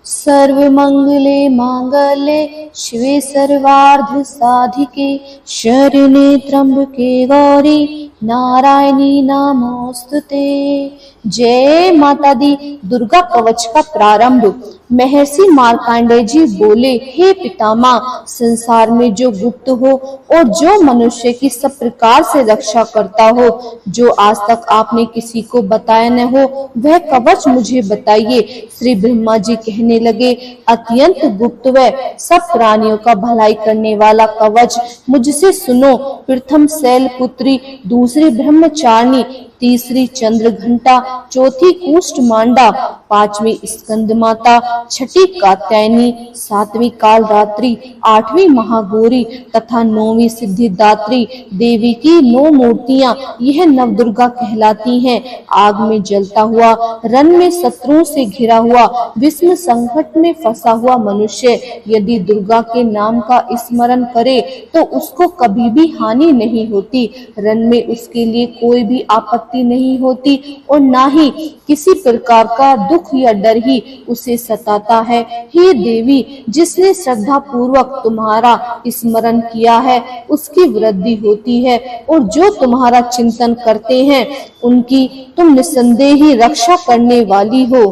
सर्वमंगले मांगल्ये शिवे सर्वार्थ साधिके शरण्ये त्र्यंबके गौरी नारायणी नमोस्तुते। जय माता दी। दुर्गा कवच का प्रारंभ। महर्षि मार्कंडेय जी बोले, हे पितामह, संसार में जो गुप्त हो और जो मनुष्य की सब प्रकार से रक्षा करता हो, जो आज तक आपने किसी को बताया न हो, वह कवच मुझे बताइए। श्री ब्रह्मा जी कहने लगे, अत्यंत गुप्त व सब प्राणियों का भलाई करने वाला कवच मुझसे सुनो। प्रथम शैलपुत्री, दूसरी ब्रह्मचारिणी, तीसरी चंद्र घंटा, चौथी कुष्ठ मांडा, पांचवी स्कंद माता, छठी कात्यायनी, सातवीं कालरात्रि, आठवीं महागौरी तथा नौवीं सिद्धिदात्री देवी की 9 मूर्तियां यह नवदुर्गा कहलाती हैं। आग में जलता हुआ, रण में शत्रुओं से घिरा हुआ, विषम संकट में फंसा हुआ मनुष्य यदि दुर्गा के नाम का स्मरण करे तो उसको कभी भी हानि नहीं होती। रण में उसके लिए कोई भी आपत्ति नहीं होती और ना ही किसी प्रकार का दुख या डर ही उसे सताता है। हे देवी, जिसने श्रद्धा पूर्वक तुम्हारा स्मरण किया है उसकी वृद्धि होती है और जो तुम्हारा चिंतन करते हैं उनकी तुम निसंदेह ही रक्षा करने वाली हो।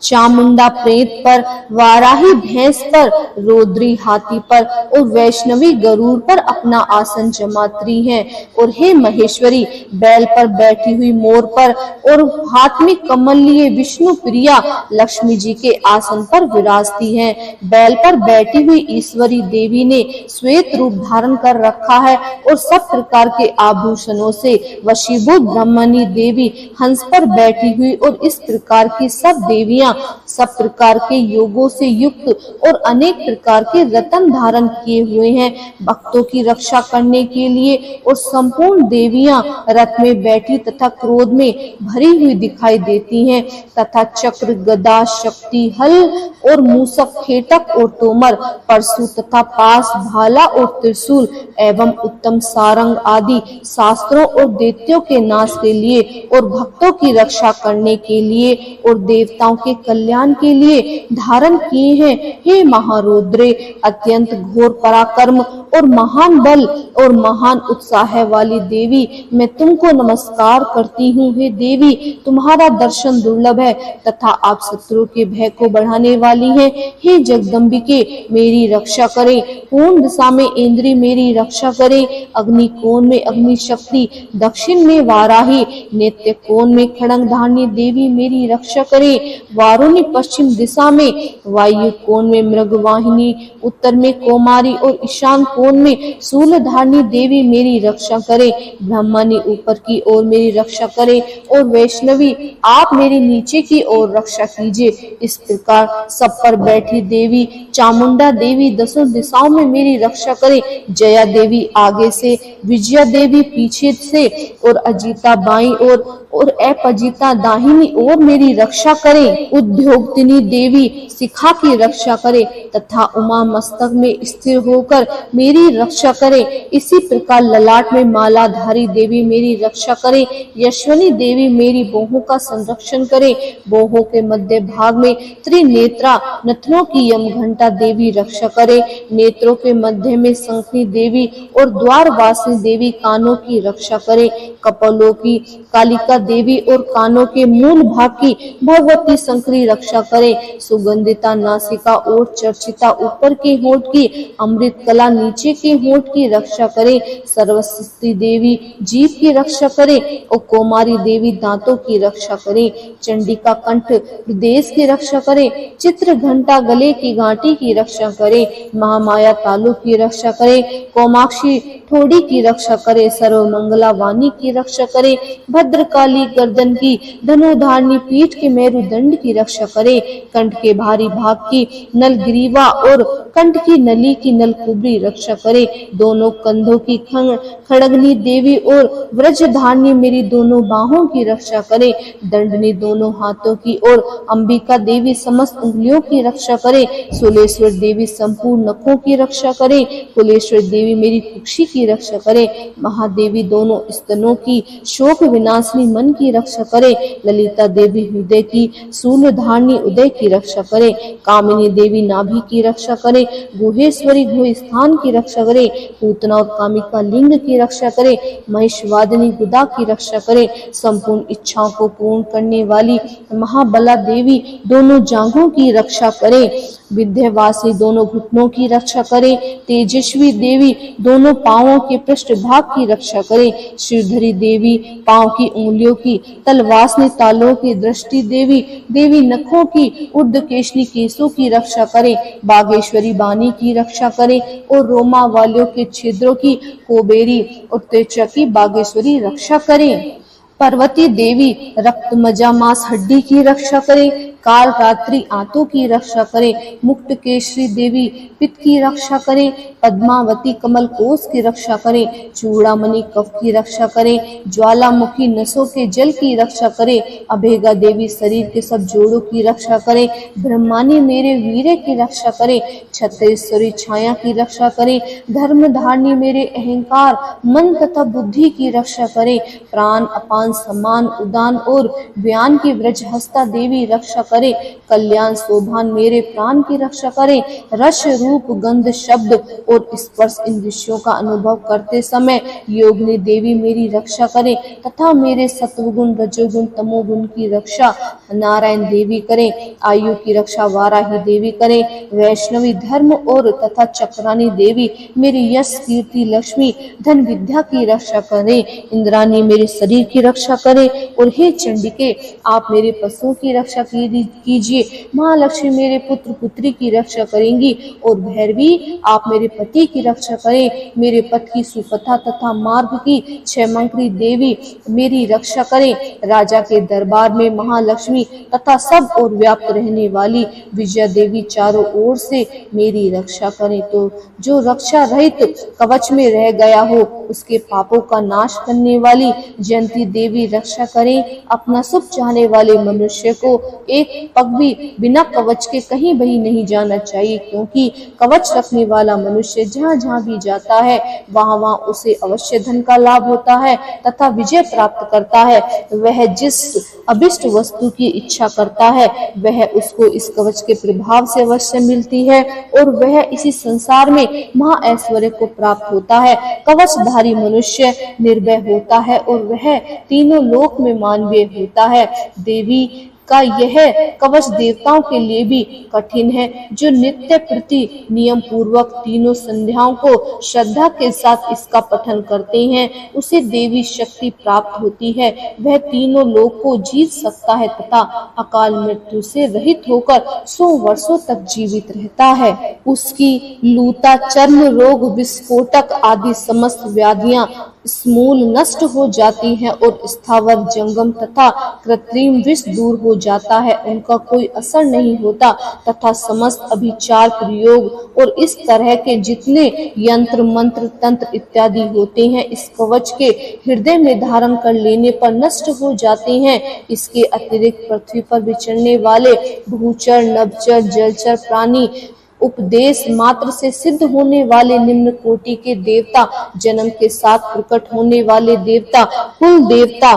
चामुंडा प्रेत पर, वाराही भैंस पर, रौद्री हाथी पर और वैष्णवी गरुड़ पर अपना आसन जमाती हैं। और हे महेश्वरी, बैल पर बैठी हुई मोर पर और हाथ में कमल लिए विष्णु प्रिया लक्ष्मी जी के आसन पर विराजती हैं। बैल पर बैठी हुई ईश्वरी देवी ने श्वेत रूप धारण कर रखा है और सब प्रकार के आभूषणों से वशीभूत ब्रह्मणी देवी हंस पर बैठी हुई और इस प्रकार की सब देवियां सब प्रकार के योगों से युक्त और अनेक प्रकार के रत्न धारण किए हुए हैं। भक्तों की रक्षा करने के लिए और संपूर्ण देवियां रथ में बैठी तथा क्रोध में भरी हुई दिखाई देती हैं तथा चक्र, गदा, शक्ति, हल और मूसक, खेटक और तोमर, परशु तथा पास, भाला और त्रिशूल एवं उत्तम सारंग आदि शास्त्रों और दैत्यों के नाश के लिए और भक्तों की रक्षा करने के लिए और देवताओं के कल्याण के लिए धारण किए हैं। हे महारौद्रे, अत्यंत घोर पराक्रम और महान बल और महान उत्साह वाली देवी, मैं तुमको नमस्कार करती हूँ। हे देवी, तुम्हारा दर्शन दुर्लभ है तथा आप शत्रु के भय को बढ़ाने वाली हैं। हे जगदम्बिके, मेरी रक्षा करें। पूर्ण दिशा में इंद्री मेरी रक्षा करें। अग्नि कोण में अग्नि शक्ति, दक्षिण में वाराही, नित्य कोण में खड़ग धारणी देवी मेरी रक्षा करें। वारुणी पश्चिम दिशा में, वायु कोण में मृगवाहिनी, उत्तर में कौमारी और ईशान कोण में शूलधारणी देवी मेरी रक्षा करे। ब्रह्मणी ऊपर की ओर मेरी रक्षा करे और वैष्णवी आप मेरी नीचे की ओर रक्षा कीजिए। इस प्रकार सब पर बैठी देवी चामुंडा देवी दसों दिशाओं में मेरी रक्षा करे। जया देवी आगे से, विजया देवी पीछे से और अजिता बाईं ओर और अपजिता दाहिनी ओर मेरी रक्षा करें। उद्योगतिनी देवी शिखा की रक्षा करे तथा उमा मस्तक में स्थिर होकर मेरी रक्षा करे। इसी प्रकार ललाट में मालाधारी देवी मेरी रक्षा करे। यशवनी देवी मेरी बाहों का संरक्षण करे। बाहों के मध्य भाग में त्रिनेत्रा नथनों की यमघंटा देवी रक्षा करे। नेत्रों के मध्य में शंखनी देवी और द्वारवासिनी देवी कानों की रक्षा करे। कपालों की कालिका देवी और कानों के मूल भाग की भगवती शंकरी रक्षा करे। सुगंधिता नासिका और चर्चिता ऊपर के होंठ की, अमृत कला नीचे के होंठ की रक्षा करे। सर्वशक्ति देवी जीभ की रक्षा करे और कौमारी देवी दांतों की रक्षा करे। चंडिका कंठ प्रदेश की रक्षा करे। चित्र घंटा गले की गांठी की रक्षा करे। महामाया तालु की रक्षा करे। कोमाक्षी ठोड़ी की रक्षा करे। सर्वमंगला वाणी की रक्षा करे। भद्रकाली गर्दन की, धनुधारणी पीठ के मेरुदंड की रक्षा करे। कंठ के भारी भाग की नलग्रीवा और कंठ की नली की नलकुबरी रक्षा करे। दोनों कंधों की खड़गनी देवी और व्रजधारणी मेरी दोनों बाहों की रक्षा करे। दंडनी दोनों हाथों की और अंबिका देवी समस्त उंगलियों की रक्षा करे। सुलेश्वर देवी संपूर्ण नखों की रक्षा करे। कुलेश्वर देवी मेरी कुक्षी की रक्षा करे। महादेवी दोनों स्तनों की, शोक विनाशिनी मन की रक्षा करे। ललिता देवी हृदय की, शूलधारणी उदय की रक्षा करे। कामिनी देवी नाभि की रक्षा करे। गुहेश्वरी गुह स्थान की रक्षा करे। पूतना और कामिका लिंग की रक्षा करे। महिषवादिनी गुदा की रक्षा करे। संपूर्ण इच्छाओं को पूर्ण करने वाली महाबला देवी दोनों जांघों की रक्षा करे। विंध्यवासी दोनों घुटनों की रक्षा करे। तेजस्वी देवी दोनों पांवों के पृष्ठभाग की रक्षा करे। श्रीधरी देवी पांव की उंगलियों की, तलवासनी तालों की, दृष्टि देवी देवी नखों की, ऊर्ध्वकेशनी केशों की रक्षा करे। बागेश्वरी बानी की रक्षा करे और रोमा वालियों के छिद्रों की, कोबेरी और त्वचा की बागेश्वरी रक्षा करे। पार्वती देवी रक्त मज्जा मांस हड्डी की रक्षा करे। काल रात्रि आंतों की रक्षा करे। मुक्त केशरी देवी पित्त की रक्षा करे। पद्मावती कमल कोष की रक्षा करे। चूड़ामणि कफ की रक्षा करे। ज्वालामुखी नसों के जल की रक्षा करे। अभेगा देवी शरीर के सब जोड़ों की रक्षा करे। ब्रह्मानी मेरे वीर्य की रक्षा करे। छत्रेश्वरी छाया की रक्षा करे। धर्मधारिणी मेरे अहंकार, मन तथा बुद्धि की रक्षा करे। प्राण अपान समान उदान और व्यान की व्रजहस्ता देवी रक्षा करे। कल्याण शोभान मेरे प्राण की रक्षा करे। रस रूप गंध शब्द और स्पर्श इन विषयों का अनुभव करते समय योगिनी देवी मेरी रक्षा करे तथा मेरे सत्वगुण रजोगुण तमोगुण की रक्षा नारायण देवी करे। आयु की रक्षा वाराही देवी करे। वैष्णवी धर्म और तथा चक्रानी देवी मेरी यश कीर्ति लक्ष्मी धन विद्या की रक्षा करे। इंद्रानी मेरे शरीर की रक्षा करे और हे चंडिके आप मेरे पशुओं की रक्षा कीजिए। महालक्ष्मी मेरे पुत्र पुत्री की रक्षा करेंगी और भैरवी आप मेरे पति की रक्षा करें। मेरे पति की सुपथा तथा मार्ग की क्षयमंत्री देवी मेरी रक्षा करें। राजा के दरबार में महालक्ष्मी तथा सब और व्याप्त रहने वाली विजया देवी चारों ओर से मेरी रक्षा करें। तो जो रक्षा रहित कवच में रह गया हो उसके पापों का नाश करने वाली जयंती देवी रक्षा करें। अपना सुख चाहने वाले मनुष्य को एक पग भी बिना कवच के कहीं भी नहीं जाना चाहिए, क्योंकि कवच रखने वाला मनुष्य जहाँ जहाँ भी जाता है वहाँ वहाँ उसे अवश्य धन का लाभ होता है तथा विजय प्राप्त करता है। वह जिस अभिष्ट वस्तु की इच्छा करता है वह उसको इस कवच के प्रभाव से अवश्य मिलती है और वह इसी संसार में महा ऐश्वर्य को प्राप्त होता है। कवचधारी मनुष्य निर्भय होता है और वह तीनों लोक में मानवीय होता है। देवी का यह कवच देवताओं के लिए भी कठिन है। जो नित्य प्रति नियम पूर्वक तीनों संध्याओं को श्रद्धा के साथ इसका पठन करते हैं उसे देवी शक्ति प्राप्त होती है। वह तीनों लोक को जीत सकता है तथा अकाल मृत्यु से रहित होकर 100 वर्षों तक जीवित रहता है। उसकी लूता, चर्म रोग, विस्फोटक आदि समस्त व्याधियां समूल नष्ट हो जाती हैं और स्थावर जंगम तथा कृत्रिम विष दूर हो जाता है, उनका कोई असर नहीं होता तथा समस्त अभिचार प्रयोग और इस तरह के जितने यंत्र मंत्र तंत्र इत्यादि होते हैं इस कवच के हृदय में धारण कर लेने पर नष्ट हो जाते हैं। इसके अतिरिक्त पृथ्वी पर विचरने वाले भूचर, नभचर, जलचर प्राणी, उपदेश मात्र से सिद्ध होने वाले निम्न कोटि के देवता, जन्म के साथ प्रकट होने वाले देवता, कुल देवता,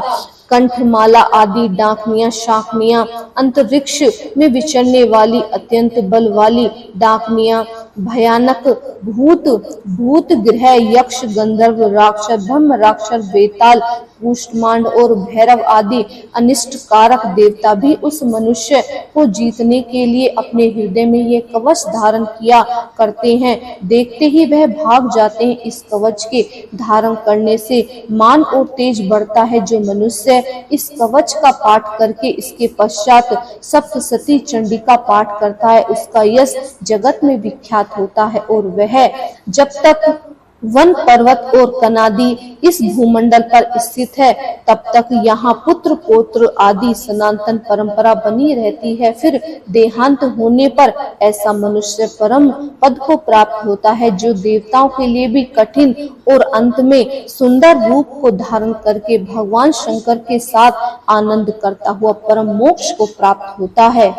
कंठमाला आदि डाकनियां, शाकनियां, अंतरिक्ष में विचरने वाली अत्यंत बल वाली डाकनियां, भयानक भूत ग्रह, यक्ष, गंधर्व, राक्षस, ब्रह्म राक्षस, बेताल, कुष्मांड और भैरव आदि अनिष्ट कारक देवता भी उस मनुष्य को जीतने के लिए अपने हृदय में ये कवच धारण किया करते हैं। देखते ही वह भाग जाते हैं। इस कवच के धारण करने से मान और तेज बढ़ता है। जो मनुष्य इस कवच का पाठ करके इसके पश्चात सप्तशती चंडिका पाठ करता है उसका यश जगत में विख्यात होता है और वह जब तक वन पर्वत और कनादी इस भूमंडल पर स्थित है तब तक यहाँ पुत्र पौत्र आदि सनातन परंपरा बनी रहती है। फिर देहांत होने पर ऐसा मनुष्य परम पद को प्राप्त होता है जो देवताओं के लिए भी कठिन और अंत में सुंदर रूप को धारण करके भगवान शंकर के साथ आनंद करता हुआ परम मोक्ष को प्राप्त होता है।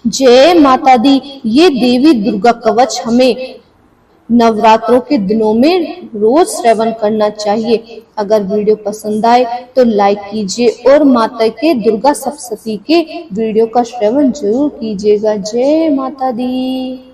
जय माता दी। ये देवी दुर्गा कवच हमें नवरात्रों के दिनों में रोज श्रवण करना चाहिए। अगर वीडियो पसंद आए तो लाइक कीजिए और माता के दुर्गा सप्तशती के वीडियो का श्रवण जरूर कीजिएगा। जय माता दी।